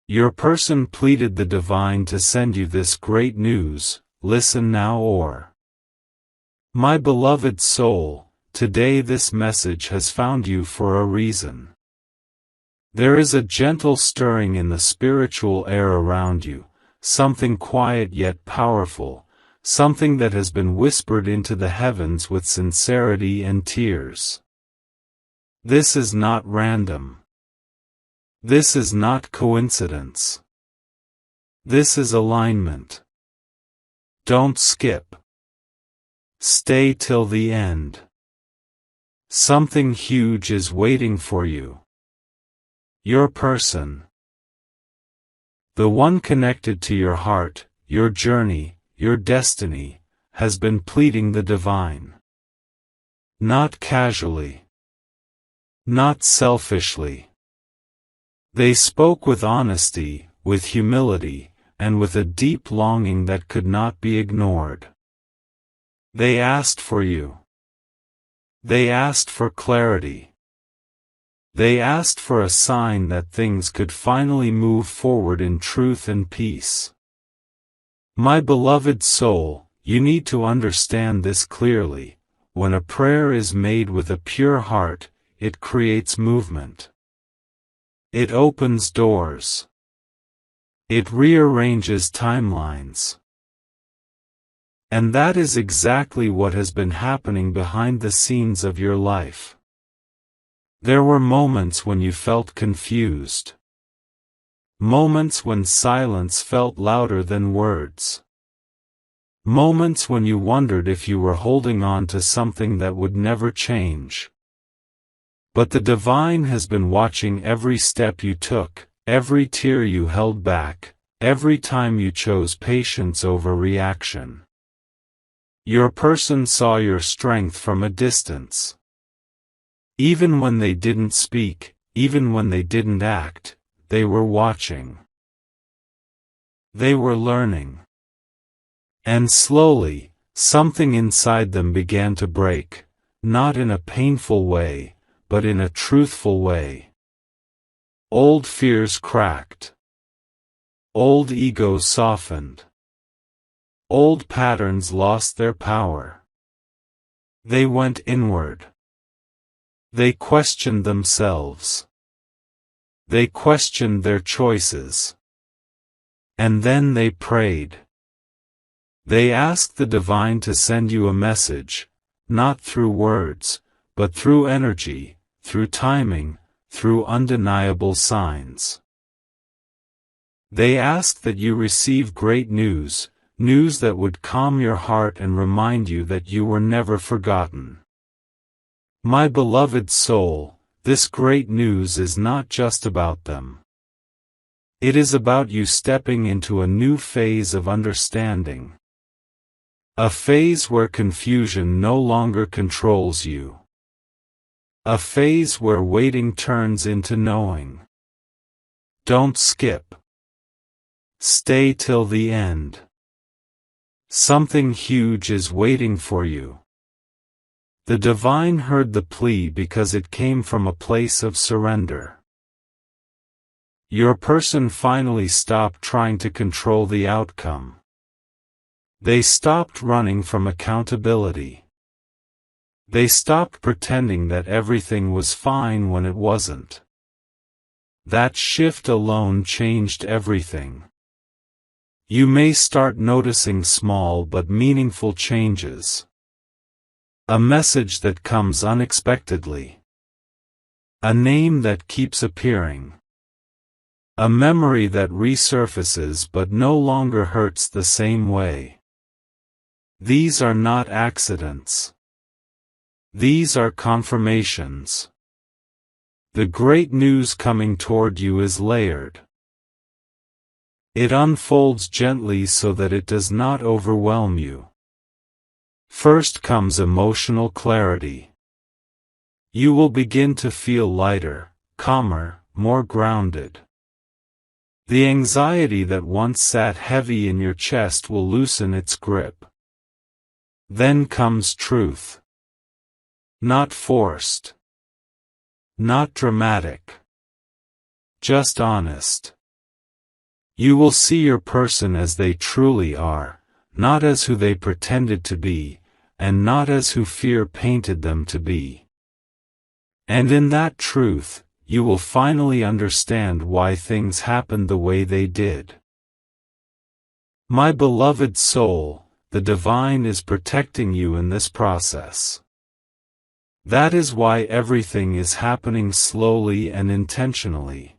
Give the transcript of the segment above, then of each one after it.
Your person pleaded the divine to send you this great news. Listen now, or my beloved soul, today this message has found you for a reason. There is a gentle stirring in the spiritual air around you, something quiet yet powerful, something that has been whispered into the heavens with sincerity and tears. This is not random. This is not coincidence. This is alignment. Don't skip. Stay till the end. Something huge is waiting for you. Your person. The one connected to your heart, your journey, your destiny, has been pleading the divine. Not casually. Not selfishly. They spoke with honesty, with humility, and with a deep longing that could not be ignored. They asked for you. They asked for clarity. They asked for a sign that things could finally move forward in truth and peace. My beloved soul, you need to understand this clearly. When a prayer is made with a pure heart, it creates movement. It opens doors. It rearranges timelines. And that is exactly what has been happening behind the scenes of your life. There were moments when you felt confused. Moments when silence felt louder than words. Moments when you wondered if you were holding on to something that would never change. But the divine has been watching every step you took, every tear you held back, every time you chose patience over reaction. Your person saw your strength from a distance. Even when they didn't speak, even when they didn't act, they were watching. They were learning. And slowly, something inside them began to break, not in a painful way, but in a truthful way. Old fears cracked. Old egos softened. Old patterns lost their power. They went inward. They questioned themselves. They questioned their choices. And then they prayed. They asked the divine to send you a message, not through words, but through energy, through timing, through undeniable signs. They asked that you receive great news, news that would calm your heart and remind you that you were never forgotten. My beloved soul, this great news is not just about them. It is about you stepping into a new phase of understanding. A phase where confusion no longer controls you. A phase where waiting turns into knowing. Don't skip. Stay till the end. Something huge is waiting for you. The divine heard the plea because it came from a place of surrender. Your person finally stopped trying to control the outcome. They stopped running from accountability. They stopped pretending that everything was fine when it wasn't. That shift alone changed everything. You may start noticing small but meaningful changes. A message that comes unexpectedly. A name that keeps appearing. A memory that resurfaces but no longer hurts the same way. These are not accidents. These are confirmations. The great news coming toward you is layered. It unfolds gently so that it does not overwhelm you. First comes emotional clarity. You will begin to feel lighter, calmer, more grounded. The anxiety that once sat heavy in your chest will loosen its grip. Then comes truth. Not forced. Not dramatic. Just honest. You will see your person as they truly are, not as who they pretended to be, and not as who fear painted them to be. And in that truth, you will finally understand why things happened the way they did. My beloved soul, the divine is protecting you in this process. That is why everything is happening slowly and intentionally.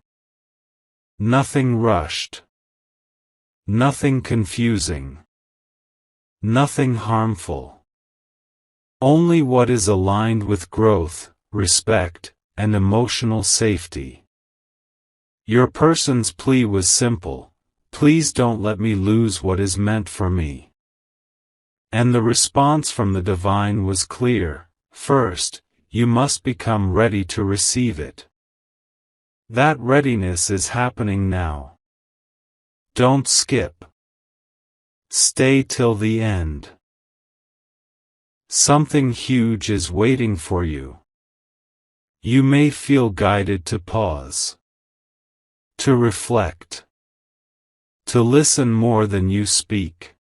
Nothing rushed. Nothing confusing. Nothing harmful. Only what is aligned with growth, respect, and emotional safety. Your person's plea was simple: please don't let me lose what is meant for me. And the response from the divine was clear: first, you must become ready to receive it. That readiness is happening now. Don't skip. Stay till the end. Something huge is waiting for you. You may feel guided to pause, to reflect, to listen more than you speak.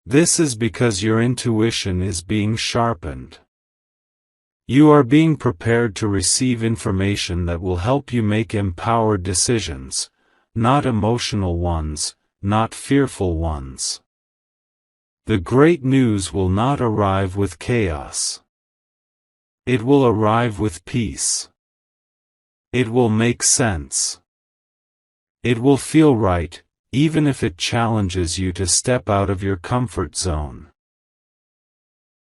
This is because your intuition is being sharpened. You are being prepared to receive information that will help you make empowered decisions, not emotional ones, not fearful ones. The great news will not arrive with chaos. It will arrive with peace. It will make sense. It will feel right, even if it challenges you to step out of your comfort zone.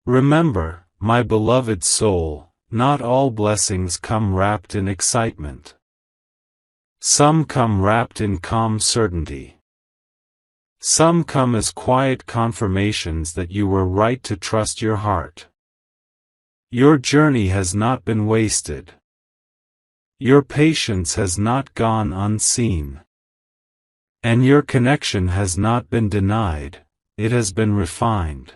Remember, my beloved soul, not all blessings come wrapped in excitement. Some come wrapped in calm certainty. Some come as quiet confirmations that you were right to trust your heart. Your journey has not been wasted. Your patience has not gone unseen. And your connection has not been denied, it has been refined.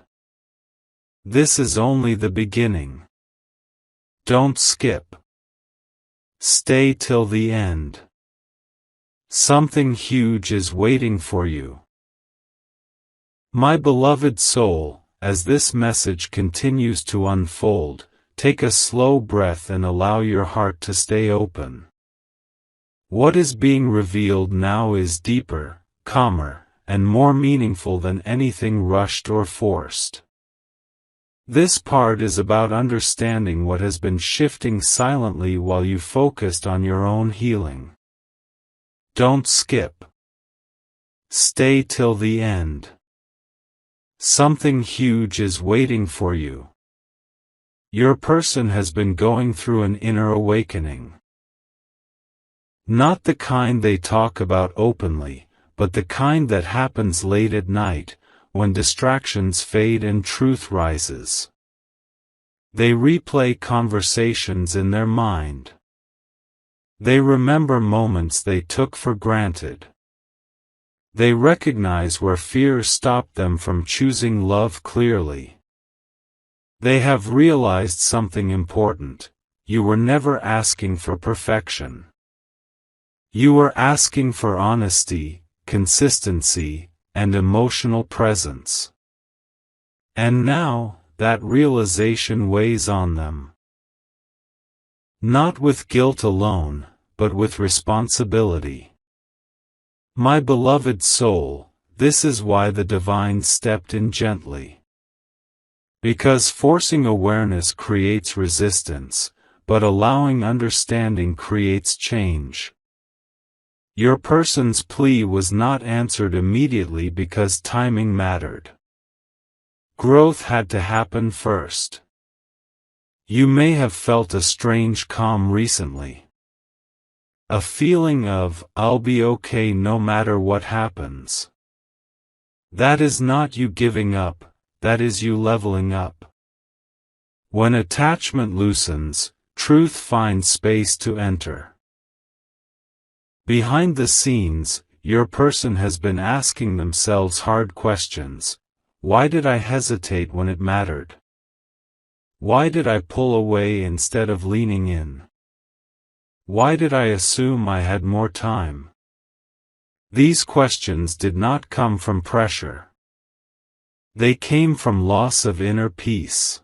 This is only the beginning. Don't skip. Stay till the end. Something huge is waiting for you. My beloved soul, as this message continues to unfold, take a slow breath and allow your heart to stay open. What is being revealed now is deeper, calmer, and more meaningful than anything rushed or forced. This part is about understanding what has been shifting silently while you focused on your own healing. Don't skip. Stay till the end. Something huge is waiting for you. Your person has been going through an inner awakening. Not the kind they talk about openly, but the kind that happens late at night, when distractions fade and truth rises. They replay conversations in their mind. They remember moments they took for granted. They recognize where fear stopped them from choosing love clearly. They have realized something important: you were never asking for perfection. You were asking for honesty, consistency, and emotional presence. And now, that realization weighs on them. Not with guilt alone, but with responsibility. My beloved soul, this is why the divine stepped in gently. Because forcing awareness creates resistance, but allowing understanding creates change. Your person's plea was not answered immediately because timing mattered. Growth had to happen first. You may have felt a strange calm recently. A feeling of, I'll be okay no matter what happens. That is not you giving up, that is you leveling up. When attachment loosens, truth finds space to enter. Behind the scenes, your person has been asking themselves hard questions. Why did I hesitate when it mattered? Why did I pull away instead of leaning in? Why did I assume I had more time? These questions did not come from pressure. They came from loss of inner peace.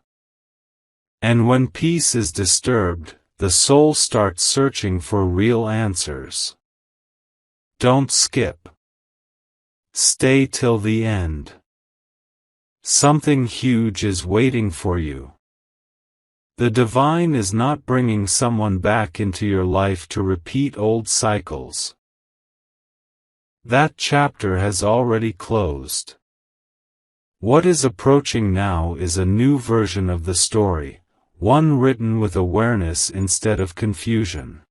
And when peace is disturbed, the soul starts searching for real answers. Don't skip. Stay till the end. Something huge is waiting for you. The divine is not bringing someone back into your life to repeat old cycles. That chapter has already closed. What is approaching now is a new version of the story, one written with awareness instead of confusion.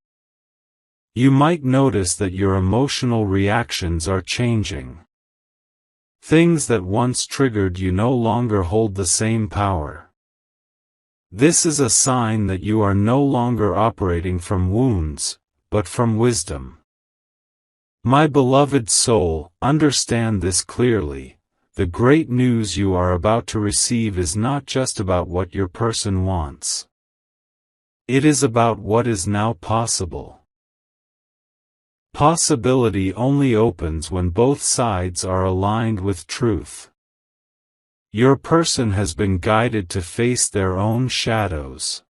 You might notice that your emotional reactions are changing. Things that once triggered you no longer hold the same power. This is a sign that you are no longer operating from wounds, but from wisdom. My beloved soul, understand this clearly. The great news you are about to receive is not just about what your person wants. It is about what is now possible. Possibility only opens when both sides are aligned with truth. Your person has been guided to face their own shadows.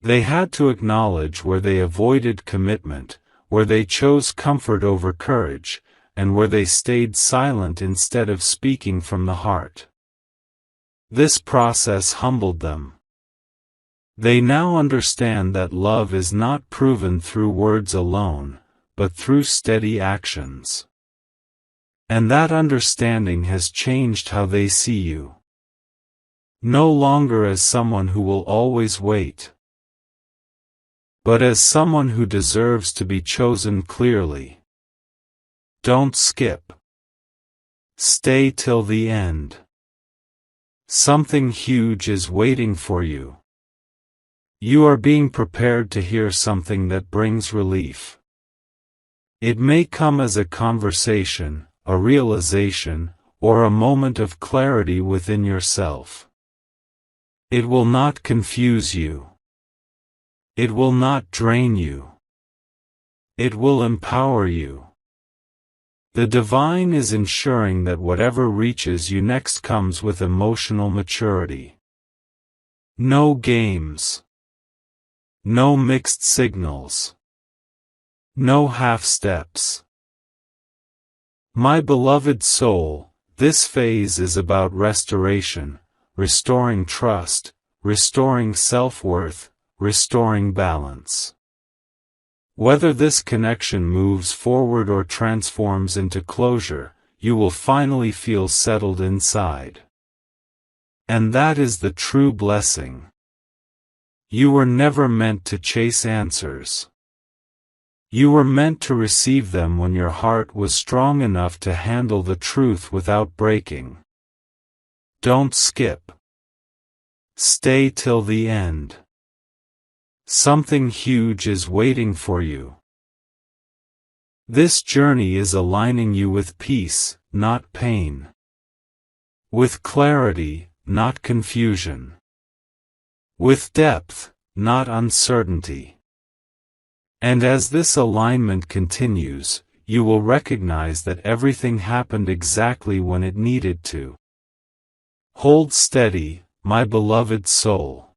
They had to acknowledge where they avoided commitment, where they chose comfort over courage, and where they stayed silent instead of speaking from the heart. This process humbled them. They now understand that love is not proven through words alone, but through steady actions. And that understanding has changed how they see you. No longer as someone who will always wait, but as someone who deserves to be chosen clearly. Don't skip. Stay till the end. Something huge is waiting for you. You are being prepared to hear something that brings relief. It may come as a conversation, a realization, or a moment of clarity within yourself. It will not confuse you. It will not drain you. It will empower you. The divine is ensuring that whatever reaches you next comes with emotional maturity. No games. No mixed signals. No half steps. My beloved soul, this phase is about restoration, restoring trust, restoring self-worth, restoring balance. Whether this connection moves forward or transforms into closure, you will finally feel settled inside. And that is the true blessing. You were never meant to chase answers. You were meant to receive them when your heart was strong enough to handle the truth without breaking. Don't skip. Stay till the end. Something huge is waiting for you. This journey is aligning you with peace, not pain. With clarity, not confusion. With depth, not uncertainty. And as this alignment continues, you will recognize that everything happened exactly when it needed to. Hold steady, my beloved soul.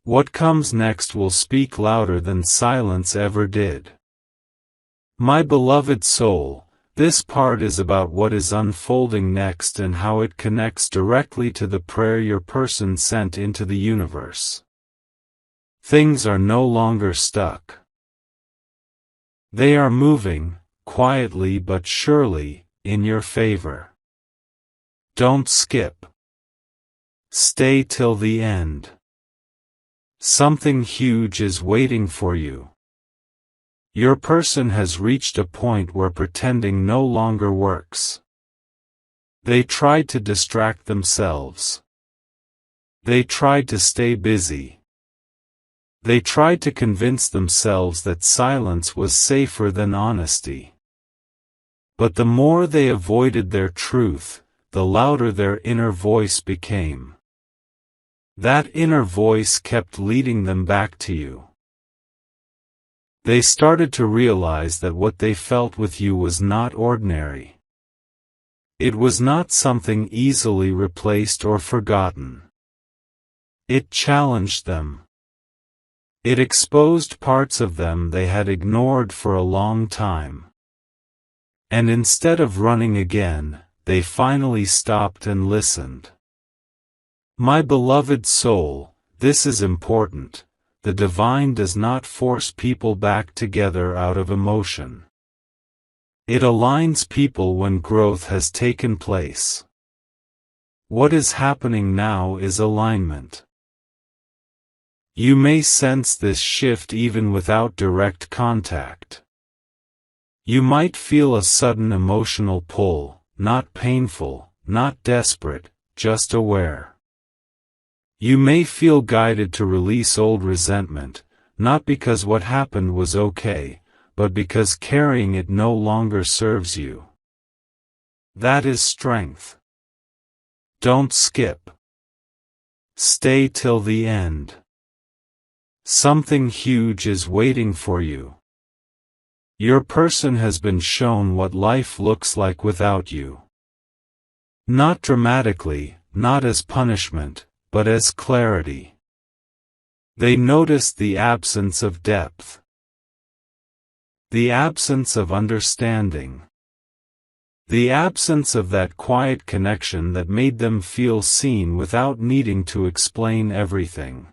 What comes next will speak louder than silence ever did. My beloved soul, this part is about what is unfolding next and how it connects directly to the prayer your person sent into the universe. Things are no longer stuck. They are moving, quietly but surely, in your favor. Don't skip. Stay till the end. Something huge is waiting for you. Your person has reached a point where pretending no longer works. They tried to distract themselves. They tried to stay busy. They tried to convince themselves that silence was safer than honesty. But the more they avoided their truth, the louder their inner voice became. That inner voice kept leading them back to you. They started to realize that what they felt with you was not ordinary. It was not something easily replaced or forgotten. It challenged them. It exposed parts of them they had ignored for a long time. And instead of running again, they finally stopped and listened. My beloved soul, this is important. The divine does not force people back together out of emotion. It aligns people when growth has taken place. What is happening now is alignment. You may sense this shift even without direct contact. You might feel a sudden emotional pull, not painful, not desperate, just aware. You may feel guided to release old resentment, not because what happened was okay, but because carrying it no longer serves you. That is strength. Don't skip. Stay till the end. Something huge is waiting for you. Your person has been shown what life looks like without you. Not dramatically, not as punishment, but as clarity. They noticed the absence of depth. The absence of understanding. The absence of that quiet connection that made them feel seen without needing to explain everything.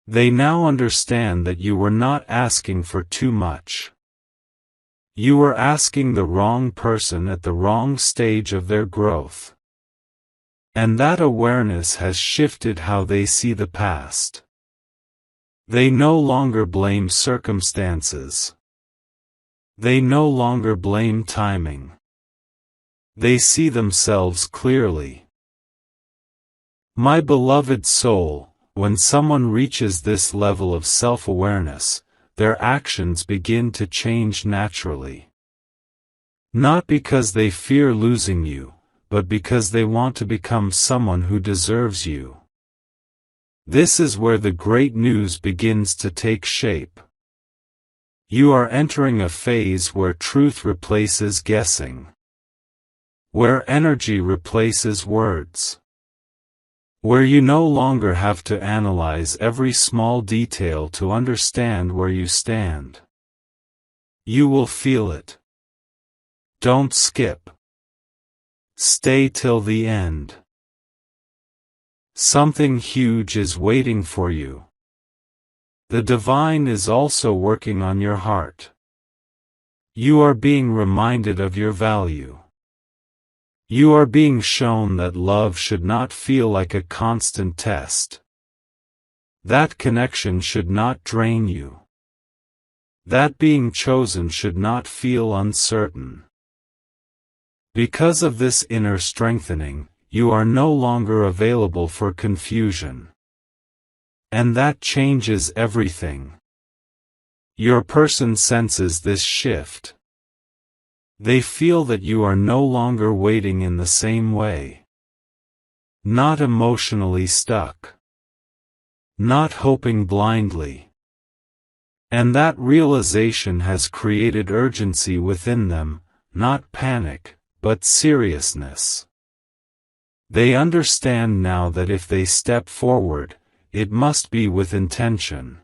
They now understand that you were not asking for too much. You were asking the wrong person at the wrong stage of their growth. And that awareness has shifted how they see the past. They no longer blame circumstances. They no longer blame timing. They see themselves clearly. My beloved soul, when someone reaches this level of self-awareness, their actions begin to change naturally. Not because they fear losing you, but because they want to become someone who deserves you. This is where the great news begins to take shape. You are entering a phase where truth replaces guessing. Where energy replaces words. Where you no longer have to analyze every small detail to understand where you stand. You will feel it. Don't skip. Stay till the end. Something huge is waiting for you. The divine is also working on your heart. You are being reminded of your value. You are being shown that love should not feel like a constant test. That connection should not drain you. That being chosen should not feel uncertain. Because of this inner strengthening, you are no longer available for confusion. And that changes everything. Your person senses this shift. They feel that you are no longer waiting in the same way. Not emotionally stuck. Not hoping blindly. And that realization has created urgency within them, not panic, but seriousness. They understand now that if they step forward, it must be with intention.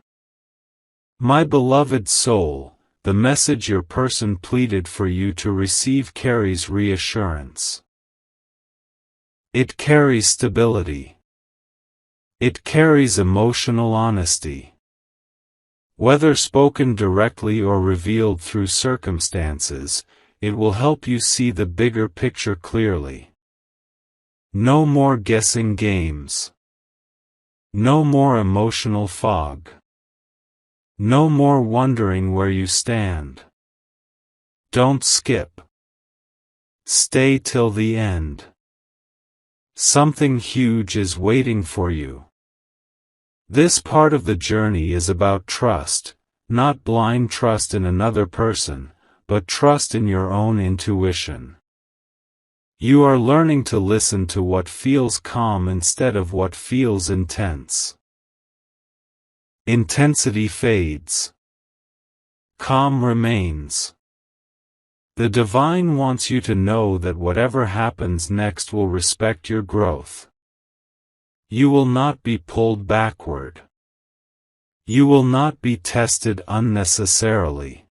My beloved soul, the message your person pleaded for you to receive carries reassurance. It carries stability. It carries emotional honesty. Whether spoken directly or revealed through circumstances, it will help you see the bigger picture clearly. No more guessing games. No more emotional fog. No more wondering where you stand. Don't skip. Stay till the end. Something huge is waiting for you. This part of the journey is about trust, not blind trust in another person, but trust in your own intuition. You are learning to listen to what feels calm instead of what feels intense. Intensity fades. calm remains. The divine wants you to know that whatever happens next will respect your growth. You will not be pulled backward. You will not be tested unnecessarily.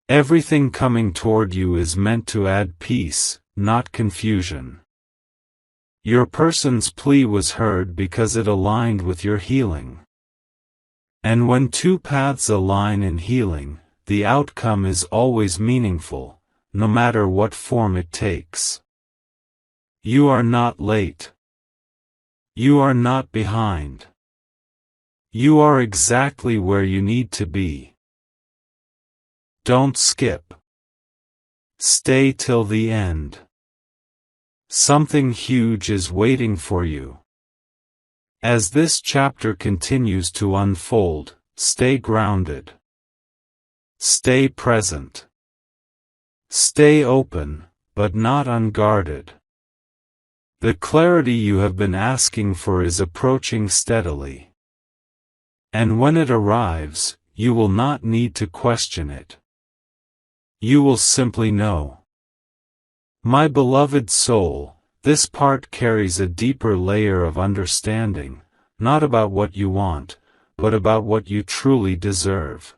Everything coming toward you is meant to add peace, not confusion. Your person's plea was heard because it aligned with your healing. And when two paths align in healing, the outcome is always meaningful, no matter what form it takes. You are not late. You are not behind. You are exactly where you need to be. Don't skip. Stay till the end. Something huge is waiting for you. As this chapter continues to unfold, stay grounded. Stay present. Stay open, but not unguarded. The clarity you have been asking for is approaching steadily. And when it arrives, you will not need to question it. You will simply know. My beloved soul, this part carries a deeper layer of understanding, not about what you want, but about what you truly deserve.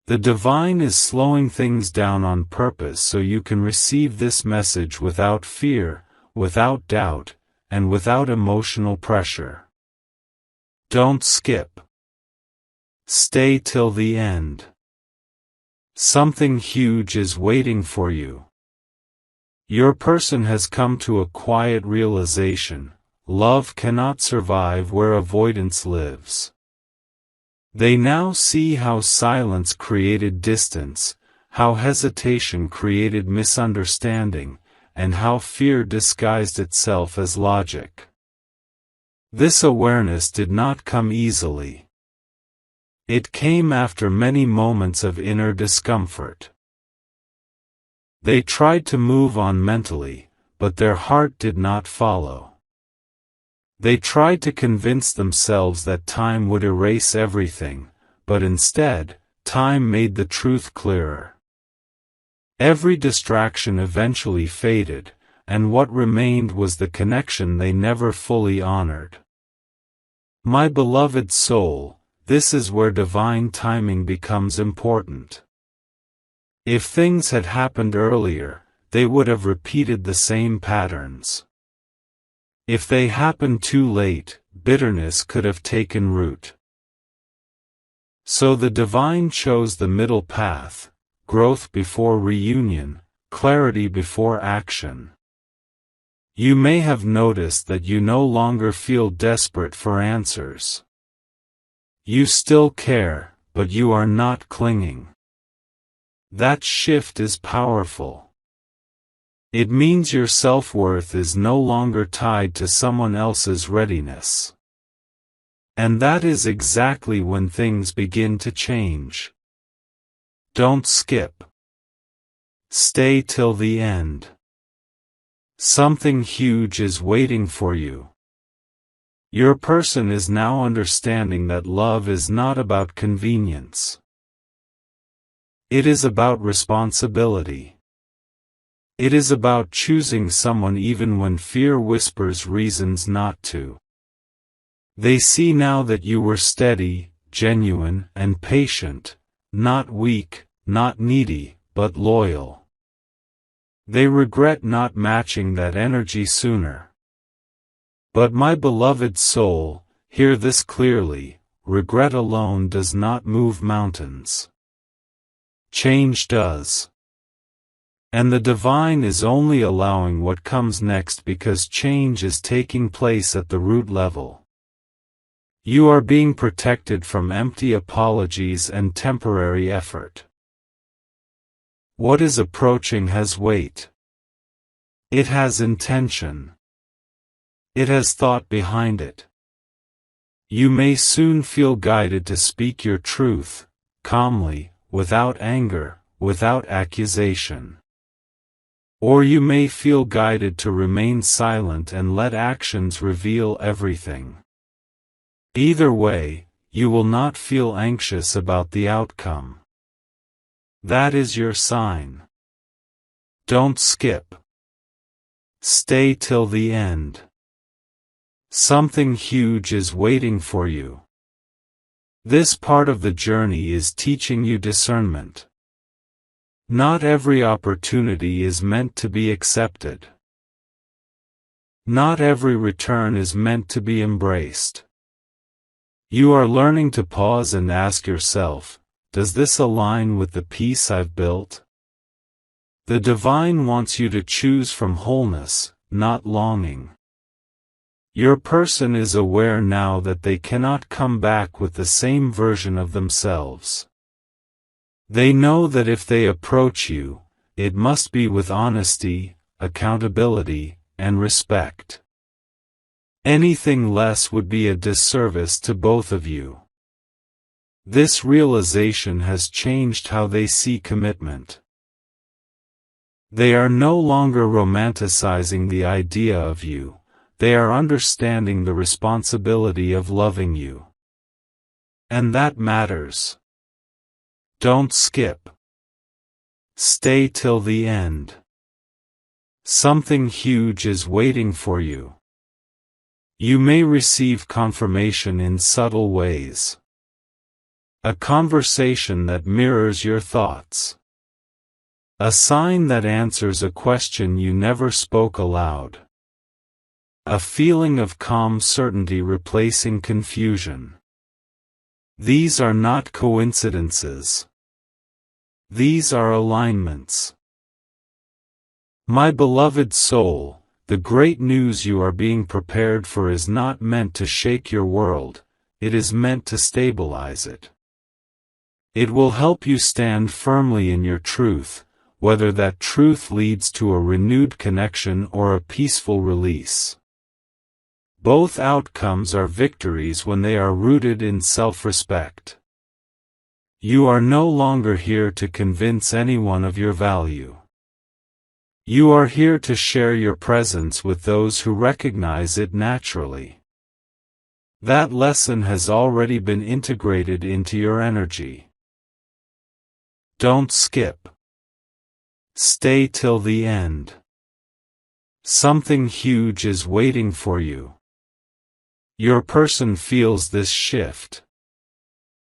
The divine is slowing things down on purpose so you can receive this message without fear, without doubt, and without emotional pressure. Don't skip. Stay till the end. Something huge is waiting for you. Your person has come to a quiet realization: love cannot survive where avoidance lives. They now see how silence created distance, how hesitation created misunderstanding, and how fear disguised itself as logic. This awareness did not come easily. It came after many moments of inner discomfort. They tried to move on mentally, but their heart did not follow. They tried to convince themselves that time would erase everything, but instead, time made the truth clearer. Every distraction eventually faded, and what remained was the connection they never fully honored. My beloved soul, this is where divine timing becomes important. If things had happened earlier, they would have repeated the same patterns. If they happened too late, bitterness could have taken root. So the divine chose the middle path: growth before reunion, clarity before action. You may have noticed that you no longer feel desperate for answers. You still care, but you are not clinging. That shift is powerful. It means your self-worth is no longer tied to someone else's readiness. And that is exactly when things begin to change. Don't skip. Stay till the end. Something huge is waiting for you. Your person is now understanding that love is not about convenience. It is about responsibility. It is about choosing someone even when fear whispers reasons not to. They see now that you were steady, genuine, and patient, not weak, not needy, but loyal. They regret not matching that energy sooner. But my beloved soul, hear this clearly: regret alone does not move mountains. Change does. And the divine is only allowing what comes next because change is taking place at the root level. You are being protected from empty apologies and temporary effort. What is approaching has weight. It has intention. It has thought behind it. You may soon feel guided to speak your truth, calmly, without anger, without accusation. Or you may feel guided to remain silent and let actions reveal everything. Either way, you will not feel anxious about the outcome. That is your sign. Don't skip. Stay till the end. Something huge is waiting for you. This part of the journey is teaching you discernment. Not every opportunity is meant to be accepted. Not every return is meant to be embraced. You are learning to pause and ask yourself, does this align with the peace I've built? The divine wants you to choose from wholeness, not longing. Your person is aware now that they cannot come back with the same version of themselves. They know that if they approach you, it must be with honesty, accountability, and respect. Anything less would be a disservice to both of you. This realization has changed how they see commitment. They are no longer romanticizing the idea of you, they are understanding the responsibility of loving you. And that matters. Don't skip. Stay till the end. Something huge is waiting for you. You may receive confirmation in subtle ways. A conversation that mirrors your thoughts. A sign that answers a question you never spoke aloud. A feeling of calm certainty replacing confusion. These are not coincidences. These are alignments. My beloved soul, the great news you are being prepared for is not meant to shake your world, it is meant to stabilize it. It will help you stand firmly in your truth, whether that truth leads to a renewed connection or a peaceful release. Both outcomes are victories when they are rooted in self-respect. You are no longer here to convince anyone of your value. You are here to share your presence with those who recognize it naturally. That lesson has already been integrated into your energy. Don't skip. Stay till the end. Something huge is waiting for you. Your person feels this shift.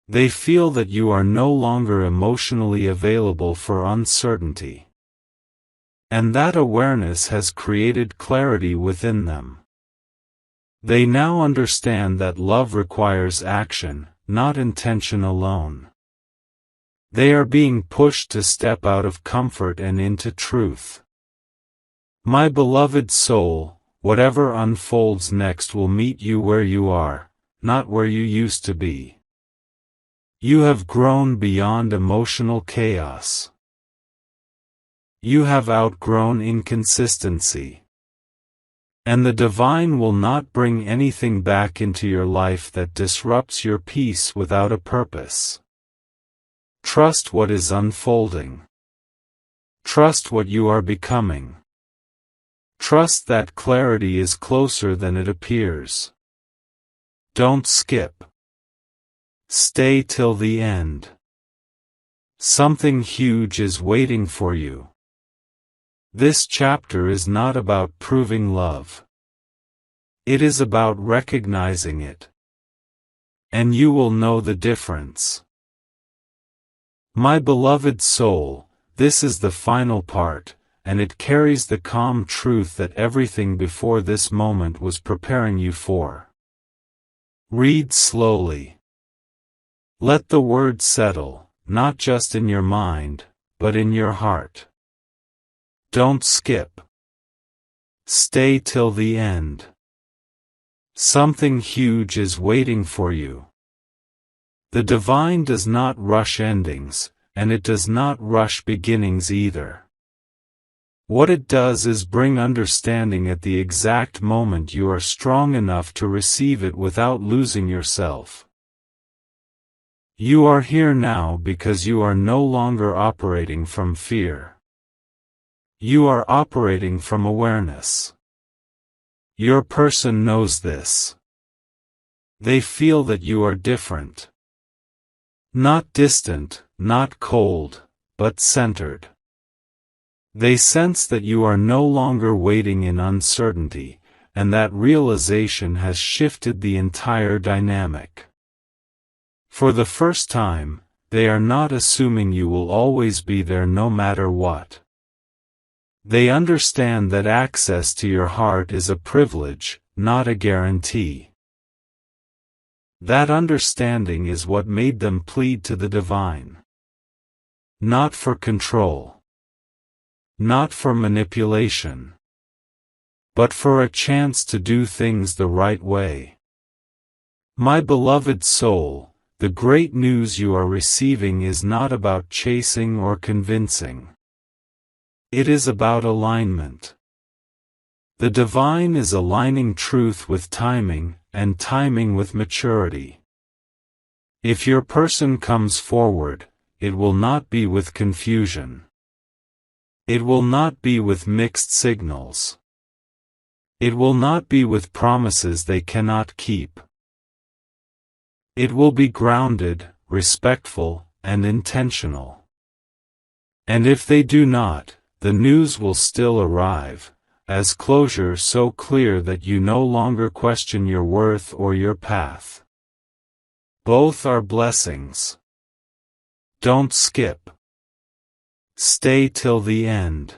They feel that you are no longer emotionally available for uncertainty. And that awareness has created clarity within them. They now understand that love requires action, not intention alone. They are being pushed to step out of comfort and into truth. My beloved soul, whatever unfolds next will meet you where you are, not where you used to be. You have grown beyond emotional chaos. You have outgrown inconsistency. And the divine will not bring anything back into your life that disrupts your peace without a purpose. Trust what is unfolding. Trust what you are becoming. Trust that clarity is closer than it appears. Don't skip. Stay till the end. Something huge is waiting for you. This chapter is not about proving love. It is about recognizing it. And you will know the difference. My beloved soul, this is the final part, and it carries the calm truth that everything before this moment was preparing you for. Read slowly. Let the words settle, not just in your mind, but in your heart. Don't skip. Stay till the end. Something huge is waiting for you. The divine does not rush endings, and it does not rush beginnings either. What it does is bring understanding at the exact moment you are strong enough to receive it without losing yourself. You are here now because you are no longer operating from fear. You are operating from awareness. Your person knows this. They feel that you are different. Not distant, not cold, but centered. They sense that you are no longer waiting in uncertainty, and that realization has shifted the entire dynamic. For the first time, they are not assuming you will always be there no matter what. They understand that access to your heart is a privilege, not a guarantee. That understanding is what made them plead to the divine. Not for control. Not for manipulation. But for a chance to do things the right way. My beloved soul, the great news you are receiving is not about chasing or convincing. It is about alignment. The divine is aligning truth with timing, and timing with maturity. If your person comes forward, it will not be with confusion. It will not be with mixed signals. It will not be with promises they cannot keep. It will be grounded, respectful, and intentional. And if they do not, the news will still arrive, as closure so clear that you no longer question your worth or your path. Both are blessings. Don't skip. Stay till the end.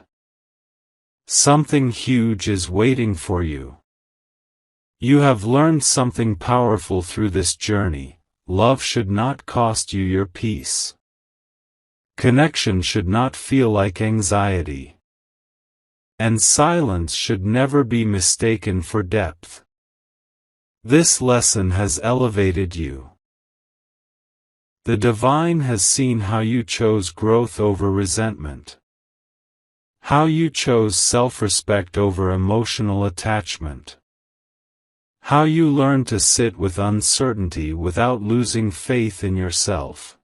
Something huge is waiting for you. You have learned something powerful through this journey. Love should not cost you your peace. Connection should not feel like anxiety. And silence should never be mistaken for depth. This lesson has elevated you. The divine has seen how you chose growth over resentment. How you chose self-respect over emotional attachment. How you learned to sit with uncertainty without losing faith in yourself.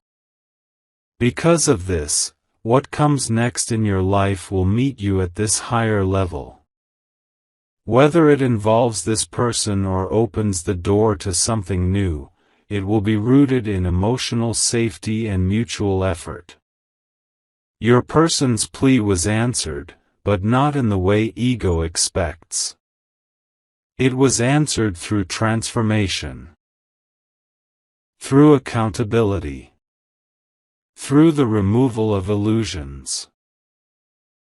Because of this, what comes next in your life will meet you at this higher level. Whether it involves this person or opens the door to something new, it will be rooted in emotional safety and mutual effort. Your person's plea was answered, but not in the way ego expects. It was answered through transformation. Through accountability. Through the removal of illusions.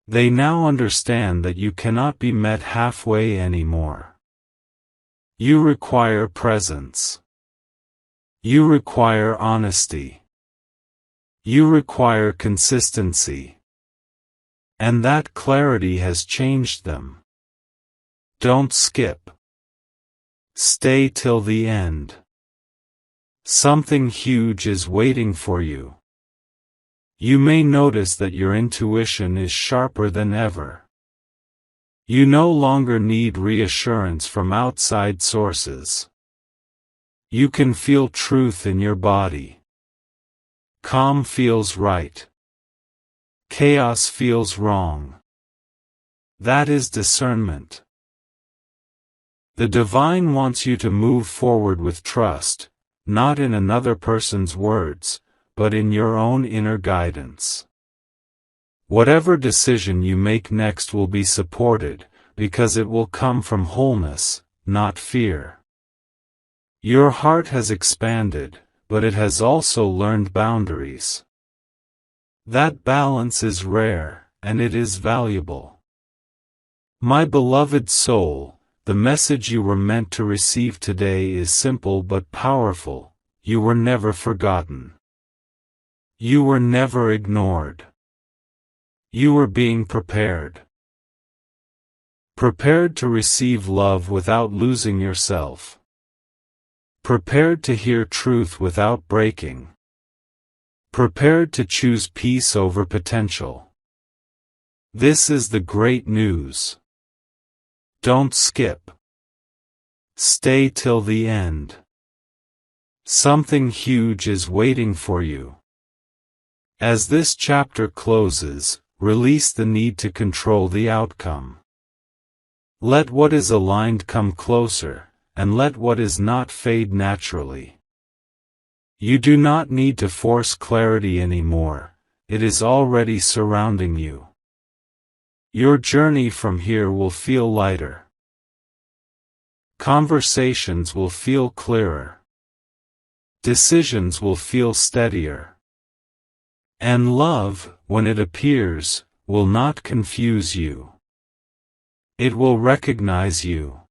They now understand that you cannot be met halfway anymore. You require presence. You require honesty. You require consistency. And that clarity has changed them. Don't skip. Stay till the end. Something huge is waiting for you. You may notice that your intuition is sharper than ever. You no longer need reassurance from outside sources. You can feel truth in your body. Calm feels right. Chaos feels wrong. That is discernment. The divine wants you to move forward with trust, not in another person's words, but in your own inner guidance. Whatever decision you make next will be supported, because it will come from wholeness, not fear. Your heart has expanded, but it has also learned boundaries. That balance is rare, and it is valuable. My beloved soul, the message you were meant to receive today is simple but powerful. You were never forgotten. You were never ignored. You were being prepared. Prepared to receive love without losing yourself. Prepared to hear truth without breaking. Prepared to choose peace over potential. This is the great news. Don't skip. Stay till the end. Something huge is waiting for you. As this chapter closes, release the need to control the outcome. Let what is aligned come closer, and let what is not fade naturally. You do not need to force clarity anymore, it is already surrounding you. Your journey from here will feel lighter. Conversations will feel clearer. Decisions will feel steadier. And love, when it appears, will not confuse you. It will recognize you.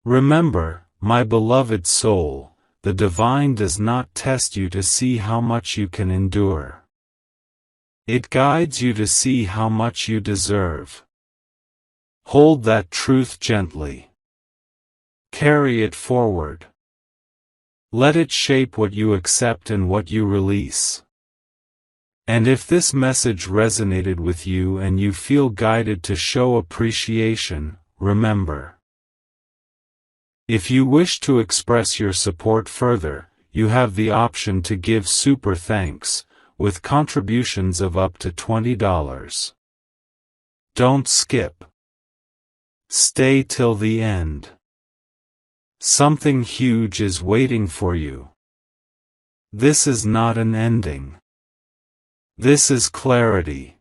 Remember, my beloved soul, the divine does not test you to see how much you can endure. It guides you to see how much you deserve. Hold that truth gently. Carry it forward. Let it shape what you accept and what you release. And if this message resonated with you and you feel guided to show appreciation, remember. If you wish to express your support further, you have the option to give super thanks, with contributions of up to $20. Don't skip. Stay till the end. Something huge is waiting for you. This is not an ending. This is clarity.